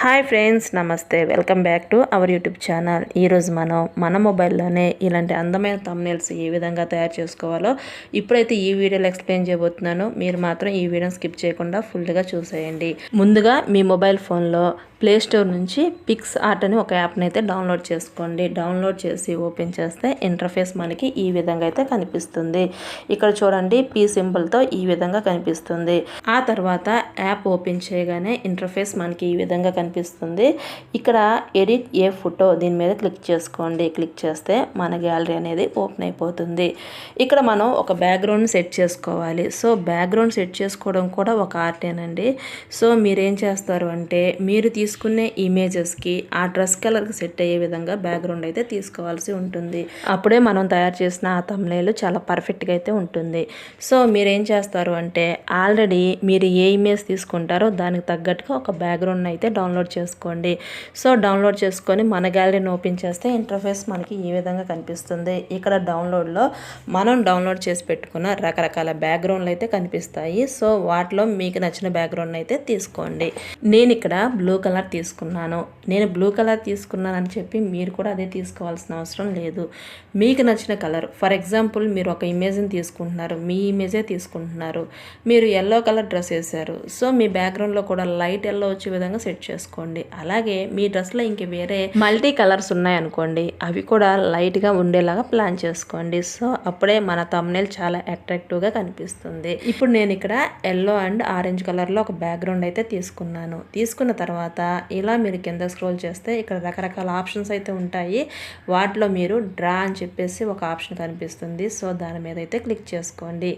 Hi friends, నమస్తే. Welcome back to our YouTube channel. ఈరోజు మనం మన మొబైల్లోనే ఇలాంటి అందమైన థంబ్నెయిల్స్ ఏ విధంగా తయారు చేసుకోవాలో ఇప్పుడైతే ఈ వీడియోలో ఎక్స్ప్లెయిన్ చేయబోతున్నాను. మీరు మాత్రం ఈ వీడియోని స్కిప్ చేయకుండా ఫుల్గా చూసేయండి. ముందుగా మీ మొబైల్ ఫోన్లో ప్లే స్టోర్ నుంచి పిక్స్ ఆర్ట్ అని ఒక యాప్ని అయితే డౌన్లోడ్ చేసుకోండి. డౌన్లోడ్ చేసి ఓపెన్ చేస్తే ఇంటర్ఫేస్ మనకి ఈ విధంగా అయితే కనిపిస్తుంది. ఇక్కడ చూడండి, పీ సింబల్తో ఈ విధంగా కనిపిస్తుంది. ఆ తర్వాత యాప్ ఓపెన్ చేయగానే ఇంటర్ఫేస్ మనకి ఈ విధంగా కనిపిస్తుంది. ఇక్కడ ఎడిట్ ఏ ఫోటో దీని మీద క్లిక్ చేసుకోండి. క్లిక్ చేస్తే మన గ్యాలరీ అనేది ఓపెన్ అయిపోతుంది. ఇక్కడ మనం ఒక బ్యాక్గ్రౌండ్ సెట్ చేసుకోవాలి. సో బ్యాక్గ్రౌండ్ సెట్ చేసుకోవడం కూడా ఒక ఆర్టేనండి. సో మీరేం చేస్తారు అంటే, మీరు తీసుకునే ఇమేజెస్కి ఆ డ్రెస్ కలర్కి సెట్ అయ్యే విధంగా బ్యాక్గ్రౌండ్ అయితే తీసుకోవాల్సి ఉంటుంది. అప్పుడే మనం తయారు చేసిన ఆ థంబ్నెయిల్ చాలా పర్ఫెక్ట్గా అయితే ఉంటుంది. సో మీరేం చేస్తారు అంటే, ఆల్రెడీ మీరు ఏ ఇమేజ్ తీసుకుంటారో దానికి తగ్గట్టుగా ఒక బ్యాక్గ్రౌండ్ అయితే డౌన్లోడ్ చేసుకోండి. సో డౌన్లోడ్ చేసుకొని మన గ్యాలరీని ఓపెన్ చేస్తే ఇంటర్ఫేస్ మనకి ఈ విధంగా కనిపిస్తుంది. ఇక్కడ డౌన్లోడ్లో మనం డౌన్లోడ్ చేసి పెట్టుకున్న రకరకాల బ్యాక్గ్రౌండ్లు అయితే కనిపిస్తాయి. సో వాటిలో మీకు నచ్చిన బ్యాక్గ్రౌండ్ అయితే తీసుకోండి. నేను ఇక్కడ బ్లూ కలర్ తీసుకున్నాను. నేను బ్లూ కలర్ తీసుకున్నానని చెప్పి మీరు కూడా అదే తీసుకోవాల్సిన అవసరం లేదు. మీకు నచ్చిన కలర్, ఫర్ ఎగ్జాంపుల్ మీరు ఒక ఇమేజ్ని తీసుకుంటున్నారు, మీ ఇమేజే తీసుకుంటున్నారు, మీరు ఎల్లో కలర్ డ్రెస్ వేశారు. సో మీ బ్యాక్గ్రౌండ్లో కూడా లైట్ ఎల్లో వచ్చే విధంగా సెట్ చేసుకోండి. అలాగే మీ డ్రెస్లో ఇంక వేరే మల్టీ కలర్స్ ఉన్నాయనుకోండి, అవి కూడా లైట్గా ఉండేలాగా ప్లాన్ చేసుకోండి. సో అప్పుడే మన థంబ్నెయిల్ చాలా అట్రాక్టివ్గా కనిపిస్తుంది. ఇప్పుడు నేను ఇక్కడ ఎల్లో అండ్ ఆరెంజ్ కలర్లో ఒక బ్యాక్గ్రౌండ్ అయితే తీసుకున్నాను. తీసుకున్న తర్వాత ఇలా మీరు కింద స్క్రోల్ చేస్తే ఇక్కడ రకరకాల ఆప్షన్స్ అయితే ఉంటాయి. వాటిలో మీరు డ్రా అని చెప్పేసి ఒక ఆప్షన్ కనిపిస్తుంది. సో దాని మీద అయితే క్లిక్ చేసుకోండి.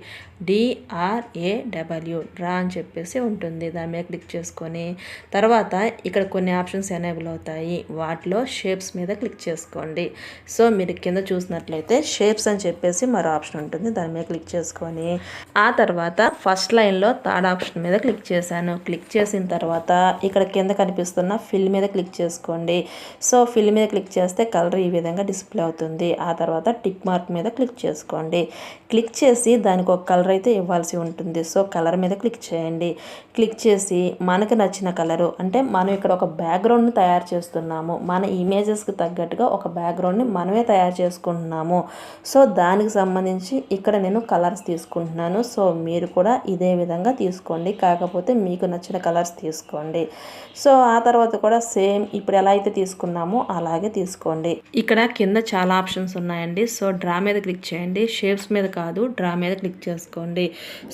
DRAW డ్రా అని చెప్పేసి ఉంటుంది. దాని మీద క్లిక్ చేసుకొని తర్వాత ఇక్కడ కొన్ని ఆప్షన్స్ ఎనేబుల్ అవుతాయి. వాటిలో షేప్స్ మీద క్లిక్ చేసుకోండి. సో మీరు కింద చూసినట్లయితే షేప్స్ అని చెప్పేసి మరో ఆప్షన్ ఉంటుంది. దాని మీద క్లిక్ చేసుకొని ఆ తర్వాత ఫస్ట్ లైన్లో థర్డ్ ఆప్షన్ మీద క్లిక్ చేశాను. క్లిక్ చేసిన తర్వాత ఇక్కడ కింద కనిపిస్తున్న ఫిల్ మీద క్లిక్ చేసుకోండి. సో ఫిల్ మీద క్లిక్ చేస్తే కలర్ ఈ విధంగా డిస్ప్లే అవుతుంది. ఆ తర్వాత టిక్ మార్క్ మీద క్లిక్ చేసుకోండి. క్లిక్ చేసి దానికి ఒక కలర్ అయితే ఇవ్వాల్సి ఉంటుంది. సో కలర్ మీద క్లిక్ చేయండి. క్లిక్ చేసి మనకు నచ్చిన కలరు, అంటే మనం ఇక్కడ ఒక బ్యాక్గ్రౌండ్ని తయారు చేస్తున్నాము. మన ఇమేజెస్కి తగ్గట్టుగా ఒక బ్యాక్గ్రౌండ్ని మనమే తయారు చేసుకుంటున్నాము. సో దానికి సంబంధించి ఇక్కడ నేను కలర్స్ తీసుకుంటున్నాను. సో మీరు కూడా ఇదే విధంగా తీసుకోండి. కాకపోతే మీకు నచ్చిన కలర్స్ తీసుకోండి. సో ఆ తర్వాత కూడా సేమ్ ఇప్పుడు ఎలా అయితే తీసుకున్నామో అలాగే తీసుకోండి. ఇక్కడ కింద చాలా ఆప్షన్స్ ఉన్నాయండి. సో డ్రా మీద క్లిక్ చేయండి. షేప్స్ మీద కాదు, డ్రా మీద క్లిక్ చేసుకోండి.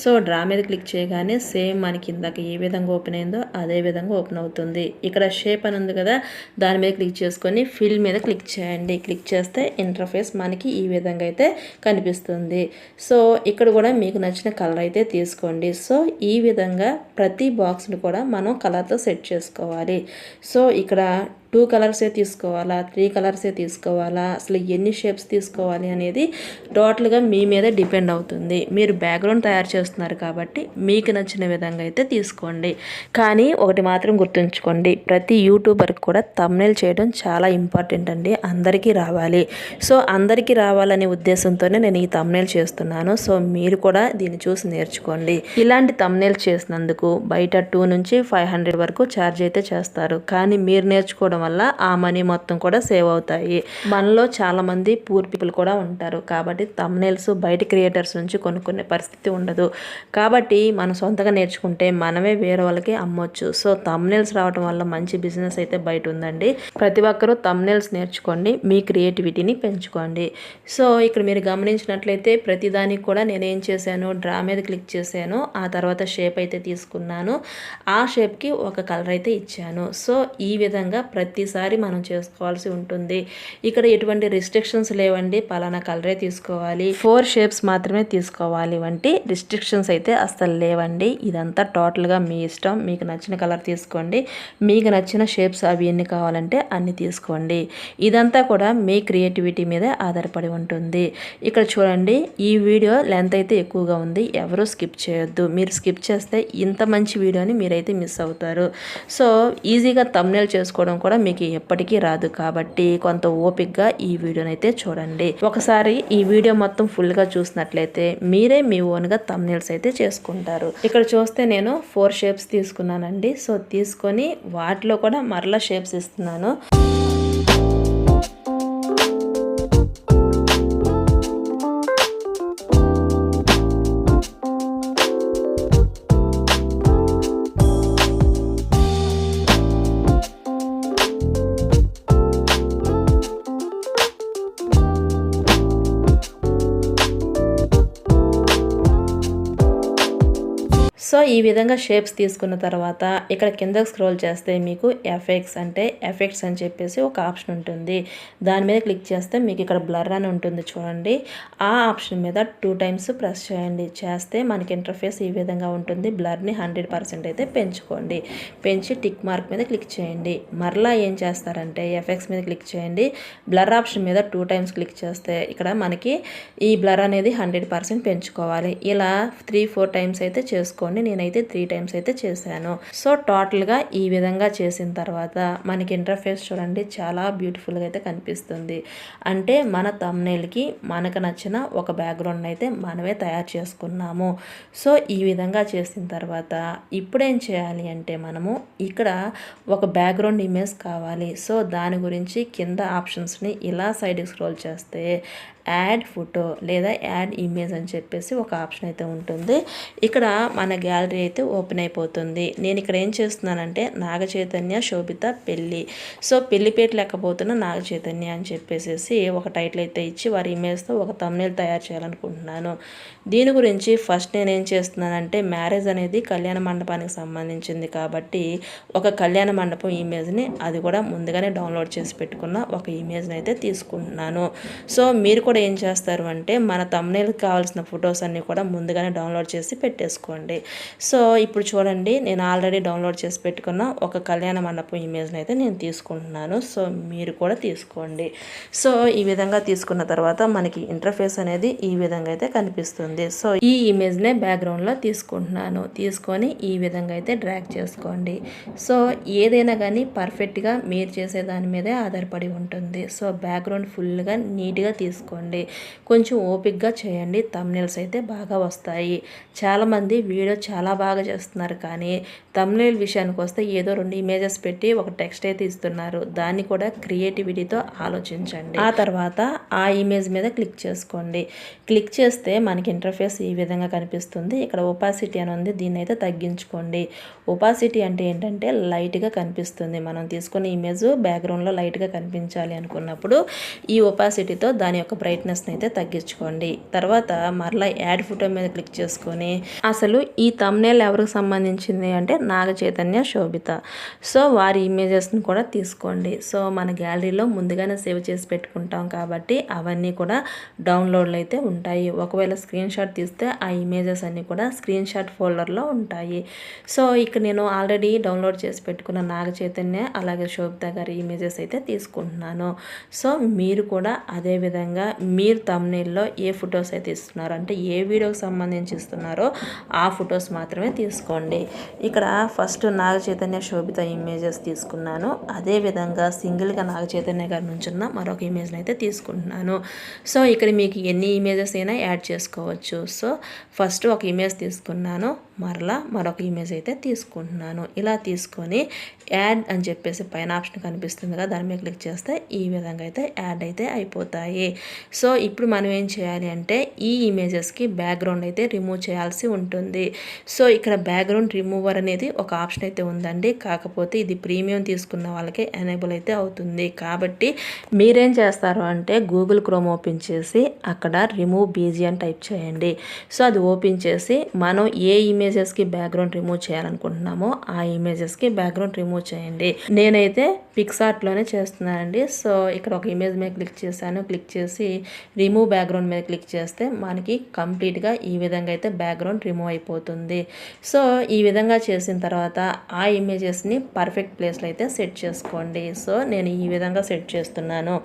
సో డ్రా మీద క్లిక్ చేయగానే సేమ్ మనకి ఇందాక ఏ విధంగా ఓపెన్ అయిందో అదే విధంగా ఓపెన్ అవుతుంది. ఇక్కడ షేప్ అని ఉంది కదా, దాని మీద క్లిక్ చేసుకొని ఫిల్ మీద క్లిక్ చేయండి. క్లిక్ చేస్తే ఇంటర్ఫేస్ మనకి ఈ విధంగా అయితే కనిపిస్తుంది. సో ఇక్కడ కూడా మీకు నచ్చిన కలర్ అయితే తీసుకోండి. సో ఈ విధంగా ప్రతి బాక్స్ని కూడా మనం కలర్తో సెట్ చేసుకోవాలి. సో ఇక్కడ 2 కలర్సే తీసుకోవాలా, 3 కలర్సే తీసుకోవాలా, అసలు ఎన్ని షేప్స్ తీసుకోవాలి అనేది టోటల్గా మీ మీద డిపెండ్ అవుతుంది. మీరు బ్యాక్గ్రౌండ్ తయారు చేస్తున్నారు కాబట్టి మీకు నచ్చిన విధంగా అయితే తీసుకోండి. కానీ ఒకటి మాత్రం గుర్తుంచుకోండి, ప్రతి యూట్యూబర్కి కూడా థంబ్నెయిల్ చేయడం చాలా ఇంపార్టెంట్ అండి. అందరికీ రావాలి. సో అందరికీ రావాలనే ఉద్దేశంతోనే నేను ఈ థంబ్నెయిల్ చేస్తున్నాను. సో మీరు కూడా దీన్ని చూసి నేర్చుకోండి. ఇలాంటి థంబ్నెయిల్ చేసినందుకు బయట 2 నుంచి 500 వరకు ఛార్జ్ అయితే చేస్తారు. కానీ మీరు నేర్చుకోవడం వల్ల ఆ మనీ మొత్తం కూడా సేవ్ అవుతాయి. మనలో చాలా మంది పూర్ పీపుల్ కూడా ఉంటారు. కాబట్టి థంబ్నెయిల్స్ బయట క్రియేటర్స్ నుంచి కొనుక్కునే పరిస్థితి ఉండదు. కాబట్టి మనం సొంతంగా నేర్చుకుంటే మనమే వేరే వాళ్ళకి అమ్మొచ్చు. సో థంబ్నెయిల్స్ రావడం వల్ల మంచి బిజినెస్ అయితే బయట ఉందండి. ప్రతి ఒక్కరూ థంబ్నెయిల్స్ నేర్చుకోండి, మీ క్రియేటివిటీని పెంచుకోండి. సో ఇక్కడ మీరు గమనించినట్లయితే ప్రతిదానికి కూడా నేను ఏం చేశాను, డ్రా మీద క్లిక్ చేశాను. ఆ తర్వాత షేప్ అయితే తీసుకున్నాను. ఆ షేప్కి ఒక కలర్ అయితే ఇచ్చాను. సో ఈ విధంగా ప్రతిసారి మనం చేసుకోవాల్సి ఉంటుంది. ఇక్కడ ఎటువంటి రిస్ట్రిక్షన్స్ లేవండి, పలానా కలరే తీసుకోవాలి, 4 షేప్స్ మాత్రమే తీసుకోవాలి వంటి రిస్ట్రిక్షన్స్ అయితే అస్సలు లేవండి. ఇదంతా టోటల్గా మీ ఇష్టం. మీకు నచ్చిన కలర్ తీసుకోండి, మీకు నచ్చిన షేప్స్ అవి ఎన్ని కావాలంటే అన్ని తీసుకోండి. ఇదంతా కూడా మీ క్రియేటివిటీ మీదే ఆధారపడి ఉంటుంది. ఇక్కడ చూడండి, ఈ వీడియో లెంత్ అయితే ఎక్కువగా ఉంది, ఎవరు స్కిప్ చేయొద్దు. మీరు స్కిప్ చేస్తే ఇంత మంచి వీడియోని మీరైతే మిస్ అవుతారు. సో ఈజీగా థంబ్నెయిల్ చేసుకోవడం కూడా మీకు ఎప్పటికీ రాదు. కాబట్టి కొంత ఓపికగా ఈ వీడియోని అయితే చూడండి. ఒకసారి ఈ వీడియో మొత్తం ఫుల్గా చూసినట్లయితే మీరే మీ ఓన్గా థంబ్నెయిల్స్ అయితే చేసుకుంటారు. ఇక్కడ చూస్తే నేను 4 షేప్స్ తీసుకున్నానండి. సో తీసుకొని వాటిలో కూడా మరలా షేప్స్ ఇస్తున్నాను. సో ఈ విధంగా షేప్స్ తీసుకున్న తర్వాత ఇక్కడ కిందకి స్క్రోల్ చేస్తే మీకు ఎఫెక్ట్స్ అని చెప్పేసి ఒక ఆప్షన్ ఉంటుంది. దాని మీద క్లిక్ చేస్తే మీకు ఇక్కడ బ్లర్ అని ఉంటుంది చూడండి. ఆ ఆప్షన్ మీద 2 టైమ్స్ ప్రెస్ చేయండి. చేస్తే మనకి ఇంటర్ఫేస్ ఈ విధంగా ఉంటుంది. బ్లర్ని 100% అయితే పెంచుకోండి. పెంచి టిక్ మార్క్ మీద క్లిక్ చేయండి. మరలా ఏం చేస్తారంటే ఎఫెక్ట్స్ మీద క్లిక్ చేయండి. బ్లర్ ఆప్షన్ మీద 2 టైమ్స్ క్లిక్ చేస్తే ఇక్కడ మనకి ఈ బ్లర్ అనేది 100% పెంచుకోవాలి. ఇలా 3-4 టైమ్స్ అయితే చేసుకోండి. నేనైతే 3 టైమ్స్ అయితే చేశాను. సో టోటల్గా ఈ విధంగా చేసిన తర్వాత మనకి ఇంటర్ఫేస్ చూడండి చాలా బ్యూటిఫుల్గా అయితే కనిపిస్తుంది. అంటే మన థంబ్నెయిల్కి మనకు నచ్చిన ఒక బ్యాక్గ్రౌండ్ అయితే మనమే తయారు చేసుకున్నాము. సో ఈ విధంగా చేసిన తర్వాత ఇప్పుడు ఏం చేయాలి అంటే మనము ఇక్కడ ఒక బ్యాక్గ్రౌండ్ ఇమేజ్ కావాలి. సో దాని గురించి కింద ఆప్షన్స్ని ఇలా సైడ్కి స్క్రోల్ చేస్తే యాడ్ ఫోటో లేదా యాడ్ ఇమేజ్ అని చెప్పేసి ఒక ఆప్షన్ అయితే ఉంటుంది. ఇక్కడ మన గ్యాలరీ అయితే ఓపెన్ అయిపోతుంది. నేను ఇక్కడ ఏం చేస్తున్నానంటే నాగ చైతన్య శోభిత పెళ్ళి, సో పెళ్లిపేట లేకపోతున్న నాగ చైతన్య అని చెప్పేసి ఒక టైటిల్ అయితే ఇచ్చి వారి ఇమేజ్తో ఒక థంబ్నెయిల్ తయారు చేయాలనుకుంటున్నాను. దీని గురించి ఫస్ట్ నేను ఏం చేస్తున్నానంటే మ్యారేజ్ అనేది కళ్యాణ మండపానికి సంబంధించింది కాబట్టి ఒక కళ్యాణ మండపం ఇమేజ్ని అది కూడా ముందుగానే డౌన్లోడ్ చేసి పెట్టుకున్న ఒక ఇమేజ్ని అయితే తీసుకుంటున్నాను. సో మీరు కూడా ఏం చేస్తారు అంటే మన థంబ్నెయిల్కి కావాల్సిన ఫొటోస్ అన్నీ కూడా ముందుగానే డౌన్లోడ్ చేసి పెట్టేసుకోండి. సో ఇప్పుడు చూడండి నేను ఆల్రెడీ డౌన్లోడ్ చేసి పెట్టుకున్న ఒక కళ్యాణ మండపం ఇమేజ్ని అయితే నేను తీసుకుంటున్నాను. సో మీరు కూడా తీసుకోండి. సో ఈ విధంగా తీసుకున్న తర్వాత మనకి ఇంటర్ఫేస్ అనేది ఈ విధంగా అయితే కనిపిస్తుంది. సో ఈ ఇమేజ్నే బ్యాక్గ్రౌండ్లో తీసుకుంటున్నాను. తీసుకొని ఈ విధంగా అయితే డ్రాగ్ చేసుకోండి. సో ఏదైనా కానీ పర్ఫెక్ట్గా మీరు చేసే దాని మీదే ఆధారపడి ఉంటుంది. సో బ్యాక్గ్రౌండ్ ఫుల్గా నీట్గా తీసుకోండి. కొంచెం ఓపిక్గా చేయండి. థంబ్నెయిల్స్ అయితే బాగా వస్తాయి. చాలామంది వీడియో చాలా బాగా చేస్తున్నారు కానీ థంబ్నెయిల్ విషయానికి వస్తే ఏదో 2 ఇమేజెస్ పెట్టి ఒక టెక్స్ట్ అయితే ఇస్తున్నారు. దాన్ని కూడా క్రియేటివిటీతో ఆలోచించండి. ఆ తర్వాత ఆ ఇమేజ్ మీద క్లిక్ చేసుకోండి. క్లిక్ చేస్తే మనకి ఇంటర్ఫేస్ ఈ విధంగా కనిపిస్తుంది. ఇక్కడ ఒపాసిటీ అని ఉంది, దీన్ని అయితే తగ్గించుకోండి. ఒపాసిటీ అంటే ఏంటంటే లైట్గా కనిపిస్తుంది. మనం తీసుకున్న ఇమేజ్ బ్యాక్గ్రౌండ్లో లైట్గా కనిపించాలి అనుకున్నప్పుడు ఈ ఒపాసిటీతో దాని యొక్క బ్రైట్నెస్ని అయితే తగ్గించుకోండి. తర్వాత మరలా యాడ్ ఫోటో మీద క్లిక్ చేసుకొని అసలు ఈ థంబ్నెయిల్ ఎవరికి సంబంధించింది అంటే నాగ చైతన్య శోభిత. సో వారి ఇమేజెస్ని కూడా తీసుకోండి. సో మన గ్యాలరీలో ముందుగానే సేవ్ చేసి పెట్టుకుంటాం కాబట్టి అవన్నీ కూడా డౌన్లోడ్లు అయితే ఉంటాయి. ఒకవేళ స్క్రీన్ షాట్ తీస్తే ఆ ఇమేజెస్ అన్నీ కూడా స్క్రీన్ షాట్ ఫోల్డర్లో ఉంటాయి. సో ఇక్కడ నేను ఆల్రెడీ డౌన్లోడ్ చేసి పెట్టుకున్న నాగ చైతన్య అలాగే శోభిత గారి ఇమేజెస్ అయితే తీసుకుంటున్నాను. సో మీరు కూడా అదే విధంగా మీరు థంబ్నెయిల్లో ఏ ఫొటోస్ అయితే ఇస్తున్నారో అంటే ఏ వీడియోకి సంబంధించి ఇస్తున్నారో ఆ ఫొటోస్ మాత్రమే తీసుకోండి. ఇక్కడ ఫస్ట్ నాగ చైతన్య శోభిత ఇమేజెస్ తీసుకున్నాను. అదేవిధంగా సింగిల్గా నాగ చైతన్య గారి నుంచి ఉన్న మరొక ఇమేజ్ని అయితే తీసుకుంటున్నాను. సో ఇక్కడ మీకు ఎన్ని ఇమేజెస్ అయినా యాడ్ చేసుకోవచ్చు. సో ఫస్ట్ ఒక ఇమేజ్ తీసుకున్నాను, మరలా మరొక ఇమేజ్ అయితే తీసుకుంటున్నాను. ఇలా తీసుకొని యాడ్ అని చెప్పేసి పైన ఆప్షన్ కనిపిస్తుంది కదా, దాని మీద క్లిక్ చేస్తే ఈ విధంగా అయితే యాడ్ అయితే అయిపోతాయి. సో ఇప్పుడు మనం ఏం చేయాలి అంటే ఈ ఇమేజెస్కి బ్యాక్గ్రౌండ్ అయితే రిమూవ్ చేయాల్సి ఉంటుంది. సో ఇక్కడ బ్యాక్గ్రౌండ్ రిమూవర్ అనేది ఒక ఆప్షన్ అయితే ఉందండి. కాకపోతే ఇది ప్రీమియం తీసుకున్న వాళ్ళకి ఎనేబుల్ అయితే అవుతుంది. కాబట్టి మీరేం చేస్తారు అంటే గూగుల్ క్రోమ్ ఓపెన్ చేసి అక్కడ రిమూవ్ బీజీ అని టైప్ చేయండి. సో అది ఓపెన్ చేసి మనం ఏ ఇమేజెస్కి బ్యాక్గ్రౌండ్ రిమూవ్ చేయాలనుకుంటున్నామో ఆ ఇమేజెస్కి బ్యాక్గ్రౌండ్ రిమూవ్ చేయండి. నేనైతే పిక్సార్ట్లోనే చేస్తున్నానండి. సో ఇక్కడ ఒక ఇమేజ్ మీద క్లిక్ చేశాను. క్లిక్ చేసి రిమూవ్ బ్యాక్గ్రౌండ్ మీద క్లిక్ చేస్తే మనకి కంప్లీట్గా ఈ విధంగా అయితే బ్యాక్గ్రౌండ్ రిమూవ్ అయిపోతుంది. సో ఈ విధంగా చేసిన తర్వాత ఆ ఇమేజెస్ని పర్ఫెక్ట్ ప్లేస్లో అయితే సెట్ చేసుకోండి. సో నేను ఈ విధంగా సెట్ చేస్తున్నాను.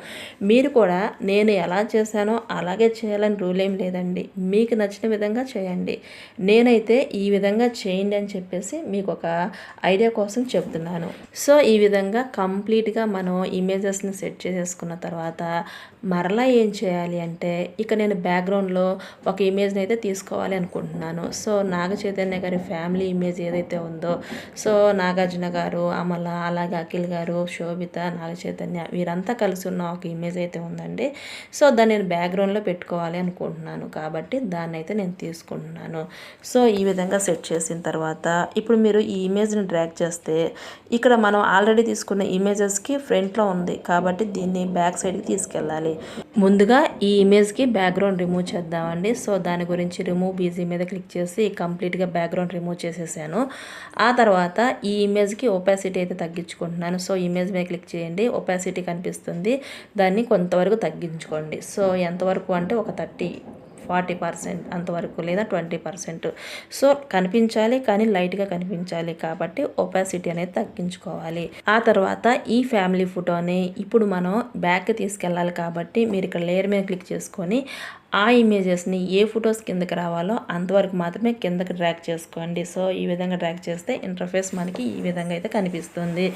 మీరు కూడా నేను ఎలా చేశానో అలాగే చేయాలని రూల్ ఏం లేదండి. మీకు నచ్చిన విధంగా చేయండి. నేనైతే ఈ విధంగా చేయండి అని చెప్పేసి మీకు ఒక ఐడియా కోసం చెప్తున్నాను. సో ఈ విధంగా కంప్లీట్గా మనం ఇమేజెస్ని సెట్ చేసేసుకున్న తర్వాత మరలా ఏం చేయాలి అంటే ఇక నేను బ్యాక్గ్రౌండ్లో ఒక ఇమేజ్ని అయితే తీసుకోవాలి అనుకుంటున్నాను. సో నాగ చైతన్య గారి ఫ్యామిలీ ఇమేజ్ ఏదైతే ఉందో, సో నాగార్జున గారు, అమల, అలాగే అఖిల్ గారు, శోభిత, నాగ చైతన్య వీరంతా కలిసి ఉన్న ఒక ఇమేజ్ అయితే ఉందండి. సో దాన్ని నేను బ్యాక్గ్రౌండ్లో పెట్టుకోవాలి అనుకుంటున్నాను కాబట్టి దాన్ని అయితే నేను తీసుకుంటున్నాను. సో ఈ విధంగా సెట్ చేసిన తర్వాత ఇప్పుడు మీరు ఈ ఇమేజ్ని డ్రాగ్ చేస్తే ఇక్కడ మనం ఆల్రెడీ తీసుకున్న ఇమేజెస్కి ఫ్రంట్లో ఉంది కాబట్టి దీన్ని బ్యాక్ సైడ్కి తీసుకెళ్ళాలి. ముందుగా ఈ ఇమేజ్కి బ్యాక్గ్రౌండ్ రిమూవ్ చేద్దామండి. సో దాని గురించి రిమూవ్ బీజీ మీద క్లిక్ చేసి కంప్లీట్గా బ్యాక్గ్రౌండ్ రిమూవ్ చేసేసాను. ఆ తర్వాత ఈ ఇమేజ్కి ఒపాసిటీ అయితే తగ్గించుకుంటున్నాను. సో ఇమేజ్ మీద క్లిక్ చేయండి, ఒపాసిటీ కనిపిస్తుంది, దాన్ని కొంతవరకు తగ్గించుకోండి. సో ఎంతవరకు అంటే ఒక 40% అంతవరకు లేదా 20%. సో కనిపించాలి కానీ లైట్గా కనిపించాలి కాబట్టి ఒపాసిటీ అనేది తగ్గించుకోవాలి. ఆ తర్వాత ఈ ఫ్యామిలీ ఫోటోని ఇప్పుడు మనం బ్యాక్ తీసుకెళ్ళాలి కాబట్టి మీరు ఇక్కడ లేయర్ మీద క్లిక్ చేసుకొని ఆ ఇమేజెస్ని ఏ ఫొటోస్ కిందకి రావాలో అంతవరకు మాత్రమే కిందకి డ్రాగ్ చేసుకోండి. సో ఈ విధంగా డ్రాగ్ చేస్తే ఇంటర్ఫేస్ మనకి ఈ విధంగా అయితే కనిపిస్తుంది.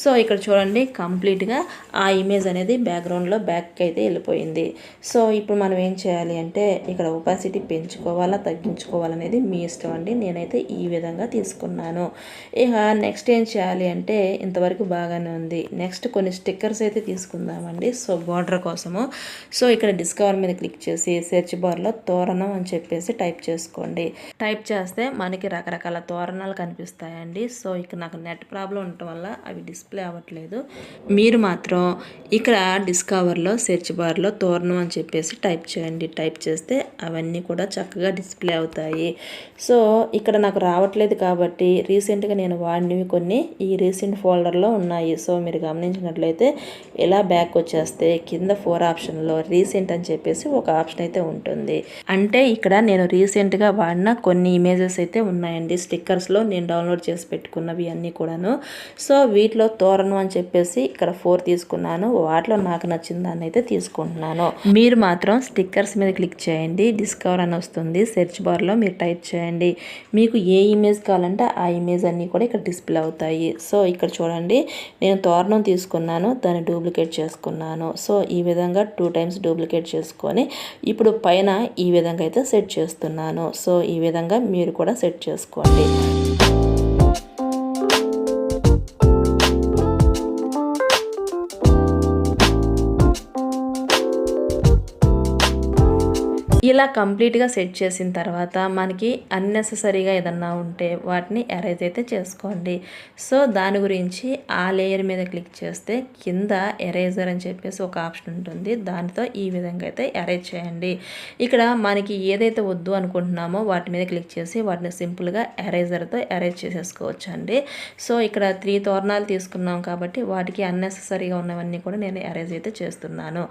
సో ఇక్కడ చూడండి కంప్లీట్గా ఆ ఇమేజ్ అనేది బ్యాక్గ్రౌండ్లో బ్యాక్ అయితే వెళ్ళిపోయింది. సో ఇప్పుడు మనం ఏం చేయాలి అంటే ఇక్కడ ఒపాసిటీ పెంచుకోవాలా తగ్గించుకోవాలనేది మీ ఇష్టం అండి. నేనైతే ఈ విధంగా తీసుకున్నాను. ఇక నెక్స్ట్ ఏం చేయాలి అంటే ఇంతవరకు బాగానే ఉంది. నెక్స్ట్ కొన్ని స్టిక్కర్స్ అయితే తీసుకుందామండి. సో బార్డర్ కోసము సో ఇక్కడ డిస్కవర్ మీద క్లిక్ చేసి సెర్చ్ బార్లో తోరణం అని చెప్పేసి టైప్ చేసుకోండి. టైప్ చేస్తే మనకి రకరకాల తోరణాలు కనిపిస్తాయండి. సో ఇక్కడ నాకు నెట్ ప్రాబ్లం ఉండటం వల్ల అవి డిస్ప్లే అవ్వట్లేదు. మీరు మాత్రం ఇక్కడ డిస్కవర్లో సెర్చ్ బార్లో తోరణం అని చెప్పేసి టైప్ చేయండి. టైప్ చేస్తే అవన్నీ కూడా చక్కగా డిస్ప్లే అవుతాయి. సో ఇక్కడ నాకు రావట్లేదు కాబట్టి రీసెంట్గా నేను వాడినవి కొన్ని ఈ రీసెంట్ ఫోల్డర్లో ఉన్నాయి. సో మీరు గమనించినట్లయితే ఇలా బ్యాక్ వచ్చేస్తే కింద 4 ఆప్షన్లో రీసెంట్ అని చెప్పేసి ఒక ఆప్షన్ అయితే ఉంటుంది. అంటే ఇక్కడ నేను రీసెంట్గా వాడిన కొన్ని ఇమేజెస్ అయితే ఉన్నాయండి. స్టిక్కర్స్లో నేను డౌన్లోడ్ చేసి పెట్టుకున్నవి అన్నీ కూడాను. సో వీటిలో తోరణం అని చెప్పేసి ఇక్కడ 4 తీసుకున్నాను. వాటిలో నాకు నచ్చిన దాన్ని అయితే తీసుకుంటున్నాను. మీరు మాత్రం స్టిక్కర్స్ మీద క్లిక్ చేయండి, డిస్కవర్ అని వస్తుంది. సెర్చ్ బార్లో మీరు టైప్ చేయండి. మీకు ఏ ఇమేజ్ కావాలంటే ఆ ఇమేజ్ అన్నీ కూడా ఇక్కడ డిస్ప్లే అవుతాయి. సో ఇక్కడ చూడండి నేను తోరణం తీసుకున్నాను, దాన్ని డూప్లికేట్ చేసుకున్నాను. సో ఈ విధంగా 2 టైమ్స్ డూప్లికేట్ చేసుకొని ఇప్పుడు పైన ఈ విధంగా అయితే సెట్ చేస్తున్నాను. సో ఈ విధంగా మీరు కూడా సెట్ చేసుకోండి. ఇలా కంప్లీట్గా సెట్ చేసిన తర్వాత మనకి అన్నెసెసరీగా ఏదన్నా ఉంటే వాటిని ఎరేజ్ అయితే చేసుకోండి. సో దాని గురించి ఆ లేయర్ మీద క్లిక్ చేస్తే కింద ఎరేజర్ అని చెప్పేసి ఒక ఆప్షన్ ఉంటుంది. దానితో ఈ విధంగా అయితే ఎరేజ్ చేయండి. ఇక్కడ మనకి ఏదైతే వద్దు అనుకుంటున్నామో వాటి మీద క్లిక్ చేసి వాటిని సింపుల్గా ఎరేజర్తో ఎరేజ్ చేసేసుకోవచ్చు అండి. సో ఇక్కడ 3 తోరణాలు తీసుకున్నాం కాబట్టి వాటికి అన్నెసెసరీగా ఉన్నవన్నీ కూడా నేను ఎరేజ్ అయితే చేస్తున్నాను.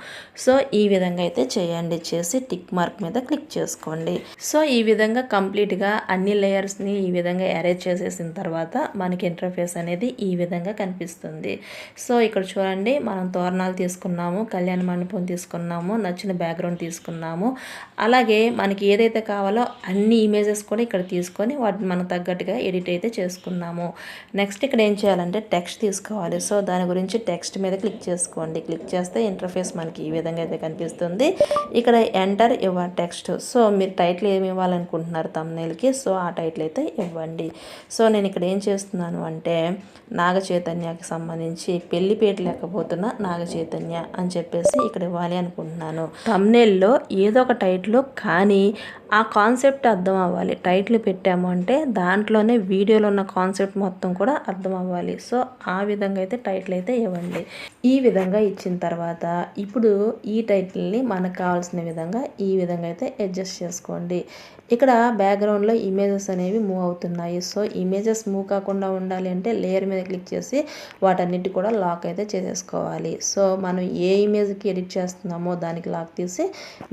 సో ఈ విధంగా అయితే చేయండి. చేసి టిక్ మార్క్ మీద క్లిక్ చేసుకోండి. సో ఈ విధంగా కంప్లీట్గా అన్ని లేయర్స్ని ఈ విధంగా అరేంజ్ చేసేసిన తర్వాత మనకి ఇంటర్ఫేస్ అనేది ఈ విధంగా కనిపిస్తుంది. సో ఇక్కడ చూడండి మనం తోరణాలు తీసుకున్నాము, కళ్యాణ మండపం తీసుకున్నాము, నచ్చిన బ్యాక్గ్రౌండ్ తీసుకున్నాము. అలాగే మనకి ఏదైతే కావాలో అన్ని ఇమేజెస్ కూడా ఇక్కడ తీసుకొని వాటిని మనం తగ్గట్టుగా ఎడిట్ అయితే చేసుకున్నాము. నెక్స్ట్ ఇక్కడ ఏం చేయాలంటే టెక్స్ట్ తీసుకోవాలి. సో దాని గురించి టెక్స్ట్ మీద క్లిక్ చేసుకోండి. క్లిక్ చేస్తే ఇంటర్ఫేస్ మనకి ఈ విధంగా అయితే కనిపిస్తుంది. ఇక్కడ ఎంటర్ యువర్ టెక్స్ట్. సో మీరు టైటిల్ ఏమి ఇవ్వాలనుకుంటున్నారు తమ్నైల్కి, సో ఆ టైటిల్ అయితే ఇవ్వండి. సో నేను ఇక్కడ ఏం చేస్తున్నాను అంటే నాగ చైతన్యకి సంబంధించి పెళ్లిపేట లేకపోతున్న నాగ చైతన్య అని చెప్పేసి ఇక్కడ ఇవ్వాలి అనుకుంటున్నాను. తమ్నైల్లో ఏదో ఒక టైటిల్ కానీ ఆ కాన్సెప్ట్ అర్థం అవ్వాలి. టైటిల్ పెట్టాము అంటే దాంట్లోనే వీడియోలో ఉన్న కాన్సెప్ట్ మొత్తం కూడా అర్థం అవ్వాలి. సో ఆ విధంగా అయితే టైటిల్ అయితే ఇవ్వండి. ఈ విధంగా ఇచ్చిన తర్వాత ఇప్పుడు ఈ టైటిల్ని మనకు కావాల్సిన విధంగా ఈ విధంగా అయితే అయితే అడ్జస్ట్ చేసుకోండి. ఇక్కడ బ్యాక్గ్రౌండ్లో ఇమేజెస్ అనేవి మూవ్ అవుతున్నాయి. సో ఇమేజెస్ మూవ్ కాకుండా ఉండాలి అంటే లేయర్ మీద క్లిక్ చేసి వాటన్నిటి కూడా లాక్ అయితే చేసేసుకోవాలి. సో మనం ఏ ఇమేజ్కి ఎడిట్ చేస్తున్నామో దానికి లాక్ తీసి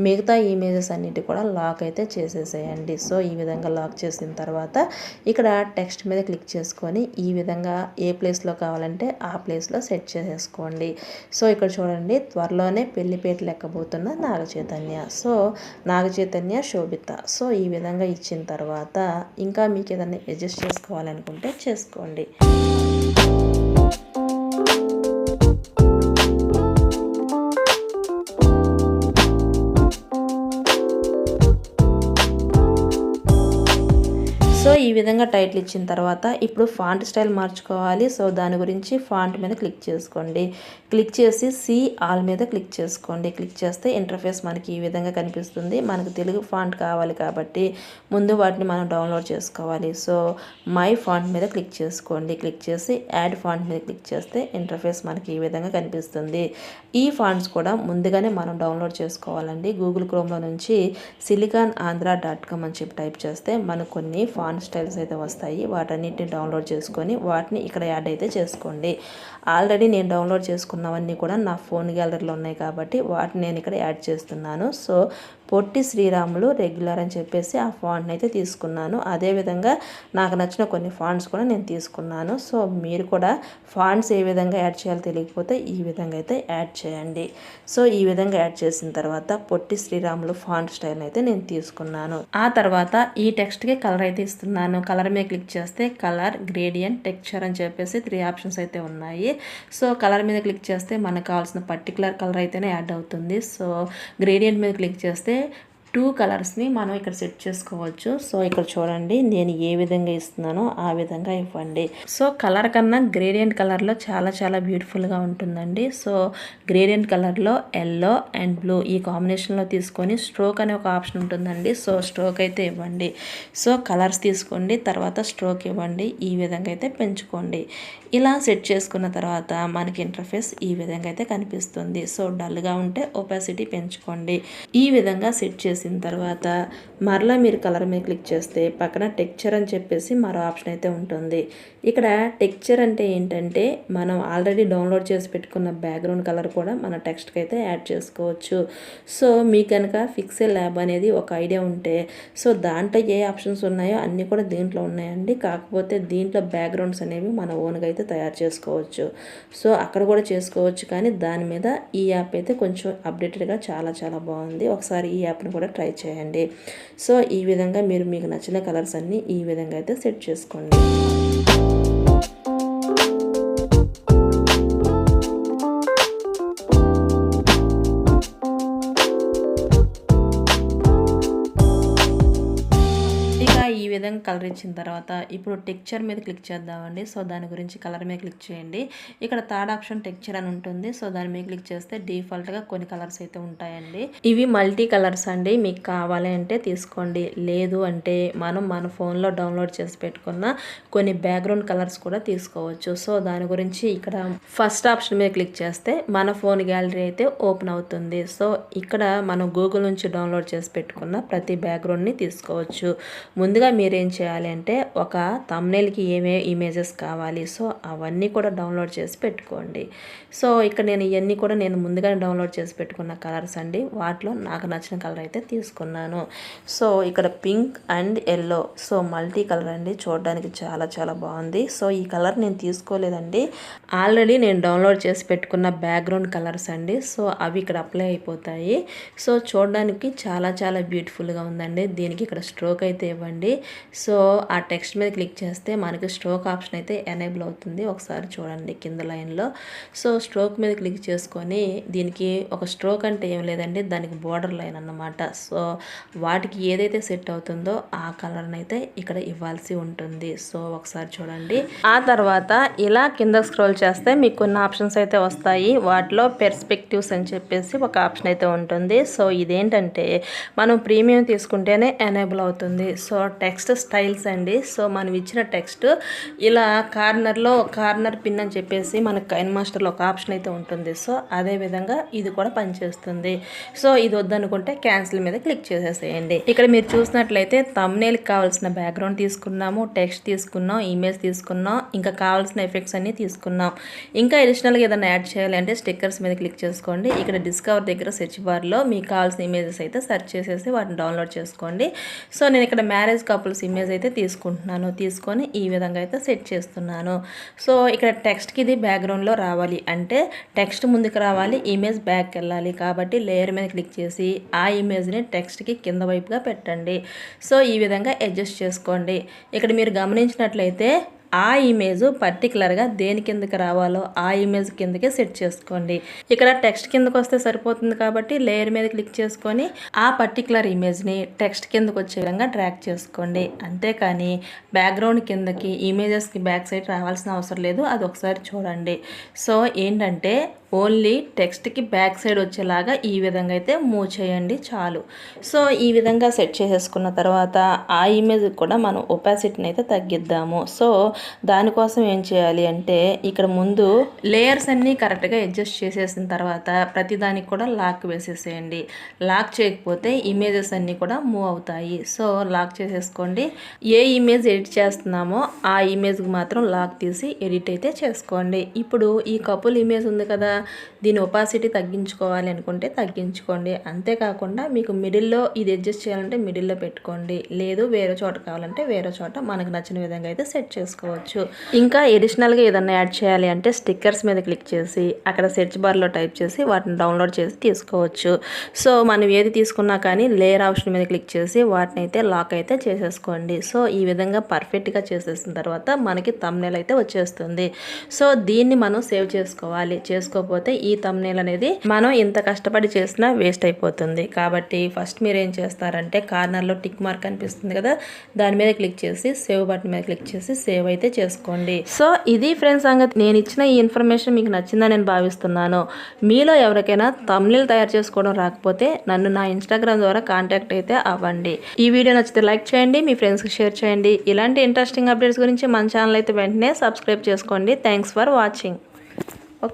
మిగతా ఇమేజెస్ అన్నిటి కూడా లాక్ అయితే చేసేసేయండి. సో ఈ విధంగా లాక్ చేసిన తర్వాత ఇక్కడ టెక్స్ట్ మీద క్లిక్ చేసుకొని ఈ విధంగా ఏ ప్లేస్లో కావాలంటే ఆ ప్లేస్లో సెట్ చేసేసుకోండి. సో ఇక్కడ చూడండి, త్వరలోనే పెళ్లిపేటలు ఎక్కబోతున్న నాగచైతన్య. సో నాగచైతన్య శోభిత. సో ఈ విధంగా ఇచ్చిన తర్వాత ఇంకా మీకు ఏదైనా అడ్జస్ట్ చేసుకోవాలనుకుంటే చేసుకోండి. సో ఈ విధంగా టైటిల్ ఇచ్చిన తర్వాత ఇప్పుడు ఫాంట్ స్టైల్ మార్చుకోవాలి. సో దాని గురించి ఫాంట్ మీద క్లిక్ చేసుకోండి. క్లిక్ చేసి సి ఆల్ మీద క్లిక్ చేసుకోండి. క్లిక్ చేస్తే ఇంటర్ఫేస్ మనకి ఈ విధంగా కనిపిస్తుంది. మనకు తెలుగు ఫాంట్ కావాలి కాబట్టి ముందు వాటిని మనం డౌన్లోడ్ చేసుకోవాలి. సో మై ఫాంట్ మీద క్లిక్ చేసుకోండి. క్లిక్ చేసి యాడ్ ఫాంట్ మీద క్లిక్ చేస్తే ఇంటర్ఫేస్ మనకి ఈ విధంగా కనిపిస్తుంది. ఈ ఫాంట్స్ కూడా ముందుగానే మనం డౌన్లోడ్ చేసుకోవాలండి. గూగుల్ క్రోమ్లో నుంచి siliconandhra.com అని చెప్పి టైప్ చేస్తే మనకు కొన్ని ఫాంట్ స్టైల్స్ అయితే వస్తాయి. వాటన్నిటిని డౌన్లోడ్ చేసుకొని వాటిని ఇక్కడ యాడ్ అయితే చేసుకోండి. ఆల్రెడీ నేను డౌన్లోడ్ చేసుకున్నవన్నీ కూడా నా ఫోన్ గ్యాలరీలో ఉన్నాయి కాబట్టి వాటిని నేను ఇక్కడ యాడ్ చేస్తున్నాను. సో పొట్టి శ్రీరాములు రెగ్యులర్ అని చెప్పేసి ఆ ఫాంట్ని అయితే తీసుకున్నాను. అదేవిధంగా నాకు నచ్చిన కొన్ని ఫాంట్స్ కూడా నేను తీసుకున్నాను. సో మీరు కూడా ఫాంట్స్ ఏ విధంగా యాడ్ చేయాలో తెలియకపోతే ఈ విధంగా అయితే యాడ్ చేయండి. సో ఈ విధంగా యాడ్ చేసిన తర్వాత పొట్టి శ్రీరాములు ఫాంట్ స్టైల్ అయితే నేను తీసుకున్నాను. ఆ తర్వాత ఈ టెక్స్ట్కి కలర్ అయితే ఇస్తున్నాను. కలర్ మీద క్లిక్ చేస్తే కలర్, గ్రేడియంట్, టెక్స్చర్ అని చెప్పేసి 3 ఆప్షన్స్ అయితే ఉన్నాయి. సో కలర్ మీద క్లిక్ చేస్తే మనకు కావాల్సిన పర్టికులర్ కలర్ అయితేనే యాడ్ అవుతుంది. సో గ్రేడియంట్ మీద క్లిక్ చేస్తే 2 కలర్స్ని మనం ఇక్కడ సెట్ చేసుకోవచ్చు. సో ఇక్కడ చూడండి, నేను ఏ విధంగా ఇస్తున్నానో ఆ విధంగా ఇవ్వండి. సో కలర్ కన్నా గ్రేడియంట్ కలర్లో చాలా బ్యూటిఫుల్గా ఉంటుందండి. సో గ్రేడియంట్ కలర్లో ఎల్లో అండ్ బ్లూ ఈ కాంబినేషన్లో తీసుకొని స్ట్రోక్ అనే ఒక ఆప్షన్ ఉంటుందండి. సో స్ట్రోక్ అయితే ఇవ్వండి. సో కలర్స్ తీసుకోండి, తర్వాత స్ట్రోక్ ఇవ్వండి. ఈ విధంగా అయితే పెంచుకోండి. ఇలా సెట్ చేసుకున్న తర్వాత మనకి ఇంటర్ఫేస్ ఈ విధంగా అయితే కనిపిస్తుంది. సో డల్గా ఉంటే ఒపాసిటీ పెంచుకోండి. ఈ విధంగా సెట్ చేసిన తర్వాత మరలా మీరు కలర్ మీద క్లిక్ చేస్తే పక్కన టెక్స్చర్ అని చెప్పేసి మరో ఆప్షన్ అయితే ఉంటుంది. ఇక్కడ టెక్స్చర్ అంటే ఏంటంటే మనం ఆల్రెడీ డౌన్లోడ్ చేసి పెట్టుకున్న బ్యాక్గ్రౌండ్ కలర్ కూడా మన టెక్స్ట్కి అయితే యాడ్ చేసుకోవచ్చు. సో మీకు కనుక పిక్సెల్ ల్యాబ్ అనేది ఒక ఐడియా ఉంటే సో దాంట్లో ఏ ఆప్షన్స్ ఉన్నాయో అన్నీ కూడా దీంట్లో ఉన్నాయండి. కాకపోతే దీంట్లో బ్యాక్గ్రౌండ్స్ అనేవి మన ఓన్గా అయితే తయారు చేసుకోవచ్చు. సో అక్కడ కూడా చేసుకోవచ్చు, కానీ దాని మీద ఈ యాప్ అయితే కొంచెం అప్డేటెడ్గా చాలా బాగుంది. ఒకసారి ఈ యాప్ని కూడా ట్రై చేయండి. సో ఈ విధంగా మీరు మీకు నచ్చిన కలర్స్ అన్నీ ఈ విధంగా అయితే సెట్ చేసుకోండి. ఈ విధంగా కలర్ ఇచ్చిన తర్వాత ఇప్పుడు టెక్స్చర్ మీద క్లిక్ చేద్దామండి. సో దాని గురించి కలర్ మీద క్లిక్ చేయండి. ఇక్కడ థర్డ్ ఆప్షన్ టెక్స్చర్ అని ఉంటుంది. సో దాని మీద క్లిక్ చేస్తే డిఫాల్ట్గా కొన్ని కలర్స్ అయితే ఉంటాయండి. ఇవి మల్టీ కలర్స్ అండి. మీకు కావాలి అంటే తీసుకోండి, లేదు అంటే మనం మన ఫోన్లో డౌన్లోడ్ చేసి పెట్టుకున్న కొన్ని బ్యాక్గ్రౌండ్ కలర్స్ కూడా తీసుకోవచ్చు. సో దాని గురించి ఇక్కడ ఫస్ట్ ఆప్షన్ మీద క్లిక్ చేస్తే మన ఫోన్ గ్యాలరీ అయితే ఓపెన్ అవుతుంది. సో ఇక్కడ మనం గూగుల్ నుంచి డౌన్లోడ్ చేసి పెట్టుకున్న ప్రతి బ్యాక్గ్రౌండ్ని తీసుకోవచ్చు. ముందుగా మీరేం చేయాలి అంటే ఒక థంబ్నెయిల్కి ఏమే ఇమేజెస్ కావాలి, సో అవన్నీ కూడా డౌన్లోడ్ చేసి పెట్టుకోండి. సో ఇక్కడ నేను ఇవన్నీ కూడా నేను ముందుగానే డౌన్లోడ్ చేసి పెట్టుకున్న కలర్స్ అండి. వాటిలో నాకు నచ్చిన కలర్ అయితే తీసుకున్నాను. సో ఇక్కడ pink and yellow, so multi colour అండి. చూడడానికి చాలా బాగుంది. సో ఈ కలర్ నేను తీసుకోలేదండి, ఆల్రెడీ నేను డౌన్లోడ్ చేసి పెట్టుకున్న బ్యాక్గ్రౌండ్ కలర్స్ అండి. సో అవి ఇక్కడ అప్లై అయిపోతాయి. సో చూడడానికి చాలా బ్యూటిఫుల్గా ఉందండి. దీనికి ఇక్కడ స్ట్రోక్ అయితే ఇవ్వండి. సో ఆ టెక్స్ట్ మీద క్లిక్ చేస్తే మనకి స్ట్రోక్ ఆప్షన్ అయితే ఎనేబుల్ అవుతుంది. ఒకసారి చూడండి కింద లైన్లో. సో స్ట్రోక్ మీద క్లిక్ చేసుకొని దీనికి ఒక స్ట్రోక్ అంటే ఏం లేదండి, దానికి బోర్డర్ లైన్ అన్నమాట. సో వాటికి ఏదైతే సెట్ అవుతుందో ఆ కలర్ని అయితే ఇక్కడ ఇవ్వాల్సి ఉంటుంది. సో ఒకసారి చూడండి. ఆ తర్వాత ఇలా కింద స్క్రోల్ చేస్తే మీకు కొన్ని ఆప్షన్స్ అయితే వస్తాయి. వాటిలో పెర్స్పెక్టివ్స్ అని చెప్పేసి ఒక ఆప్షన్ అయితే ఉంటుంది. సో ఇదేంటంటే మనం ప్రీమియం తీసుకుంటేనే ఎనేబుల్ అవుతుంది. సో టెక్స్ట్ స్టైల్స్ అండి. సో మనం ఇచ్చిన టెక్స్ట్ ఇలా కార్నర్ పిన్ అని చెప్పేసి మనకు కైన్ మాస్టర్లో ఒక ఆప్షన్ అయితే ఉంటుంది. సో అదే విధంగా ఇది కూడా పనిచేస్తుంది. సో ఇది వద్దనుకుంటే క్యాన్సిల్ మీద క్లిక్ చేసేసేయండి. ఇక్కడ మీరు చూసినట్లయితే థంబ్నెయిల్కి కావాల్సిన బ్యాక్గ్రౌండ్ తీసుకున్నాము, టెక్స్ట్ తీసుకున్నాం, ఇమేజ్ తీసుకున్నాం, ఇంకా కావాల్సిన ఎఫెక్ట్స్ అన్ని తీసుకున్నాం. ఇంకా అడిషనల్గా ఏదైనా యాడ్ చేయాలి అంటే స్టిక్కర్స్ మీద క్లిక్ చేసుకోండి. ఇక్కడ డిస్కవర్ దగ్గర సెర్చ్ బార్లో మీకు కావాల్సిన ఇమేజెస్ అయితే సెర్చ్ చేసేసి వాటిని డౌన్లోడ్ చేసుకోండి. సో నేను ఇక్కడ మ్యారేజ్ కపుల్స్ ఇమేజ్ అయితే తీసుకొని ఈ విధంగా అయితే సెట్ చేస్తున్నాను. సో ఇక్కడ టెక్స్ట్కి ఇది బ్యాక్గ్రౌండ్లో రావాలి అంటే టెక్స్ట్ ముందుకు రావాలి, ఇమేజ్ బ్యాక్కి వెళ్ళాలి. కాబట్టి లేయర్ మీద క్లిక్ చేసి ఆ ఇమేజ్ని టెక్స్ట్కి కింద వైపుగా పెట్టండి. సో ఈ విధంగా అడ్జస్ట్ చేసుకోండి. ఇక్కడ మీరు గమనించినట్లయితే ఆ ఇమేజ్ పర్టికులర్గా దేని కిందకి రావాలో ఆ ఇమేజ్ కిందకే సెట్ చేసుకోండి. ఇక్కడ టెక్స్ట్ కిందకు వస్తే సరిపోతుంది కాబట్టి లేయర్ మీద క్లిక్ చేసుకొని ఆ పర్టికులర్ ఇమేజ్ని టెక్స్ట్ కిందకు వచ్చే విధంగా డ్రాగ్ చేసుకోండి. అంతేకాని బ్యాక్గ్రౌండ్ కిందకి ఇమేజెస్కి బ్యాక్ సైడ్ రావాల్సిన అవసరం లేదు. అది ఒకసారి చూడండి. సో ఏంటంటే ఓన్లీ టెక్స్ట్కి బ్యాక్ సైడ్ వచ్చేలాగా ఈ విధంగా అయితే మూవ్ చేయండి చాలు. సో ఈ విధంగా సెట్ చేసేసుకున్న తర్వాత ఆ ఇమేజ్ కూడా మనం ఒపాసిటీని అయితే తగ్గిద్దాము. సో దానికోసం ఏం చేయాలి అంటే ఇక్కడ ముందు లేయర్స్ అన్నీ కరెక్ట్గా అడ్జస్ట్ చేసేసిన తర్వాత ప్రతిదానికి కూడా లాక్ వేసేసేయండి. లాక్ చేయకపోతే ఇమేజెస్ అన్నీ కూడా మూవ్ అవుతాయి. సో లాక్ చేసేసుకోండి. ఏ ఇమేజ్ ఎడిట్ చేస్తున్నామో ఆ ఇమేజ్కి మాత్రం లాక్ తీసి ఎడిట్ అయితే చేసుకోండి. ఇప్పుడు ఈ కపుల్ ఇమేజ్ ఉంది కదా, దీని ఒపాసిటీ తగ్గించుకోవాలి అనుకుంటే తగ్గించుకోండి. అంతేకాకుండా మీకు మిడిల్లో ఇది అడ్జస్ట్ చేయాలంటే మిడిల్లో పెట్టుకోండి. లేదు వేరే చోట కావాలంటే వేరే చోట మనకు నచ్చిన విధంగా అయితే సెట్ చేసుకోవచ్చు. ఇంకా ఎడిషనల్గా ఏదన్నా యాడ్ చేయాలి అంటే స్టిక్కర్స్ మీద క్లిక్ చేసి అక్కడ సెర్చ్ బార్లో టైప్ చేసి వాటిని డౌన్లోడ్ చేసి తీసుకోవచ్చు. సో మనం ఏది తీసుకున్నా కానీ లేయర్ ఆప్షన్ మీద క్లిక్ చేసి వాటిని అయితే లాక్ అయితే చేసేసుకోండి. సో ఈ విధంగా పర్ఫెక్ట్గా చేసేసిన తర్వాత మనకి థంబ్నెయిల్ అయితే వచ్చేస్తుంది. సో దీన్ని మనం సేవ్ చేసుకోవాలి. చేసుకోకపోతే ఈ థంబ్నెయిల్ అనేది మనం ఇంత కష్టపడి చేసినా వేస్ట్ అయిపోతుంది. కాబట్టి ఫస్ట్ మీరు ఏం చేస్తారంటే కార్నర్లో టిక్ మార్క్ కనిపిస్తుంది కదా, దాని మీద క్లిక్ చేసి సేవ్ బటన్ మీద క్లిక్ చేసి సేవ్ అయితే చేసుకోండి. సో ఇది ఫ్రెండ్స్ సంగతి. నేను ఇచ్చిన ఈ ఇన్ఫర్మేషన్ మీకు నచ్చిందని నేను భావిస్తున్నాను. మీలో ఎవరికైనా థంబ్నెయిల్ తయారు చేసుకోవడం రాకపోతే నన్ను నా ఇన్స్టాగ్రామ్ ద్వారా కాంటాక్ట్ అయితే అవ్వండి. ఈ వీడియో నచ్చితే లైక్ చేయండి, మీ ఫ్రెండ్స్కి షేర్ చేయండి. ఇలాంటి ఇంట్రెస్టింగ్ అప్డేట్స్ గురించి మన ఛానల్ అయితే వెంటనే సబ్స్క్రైబ్ చేసుకోండి. Thanks for watching.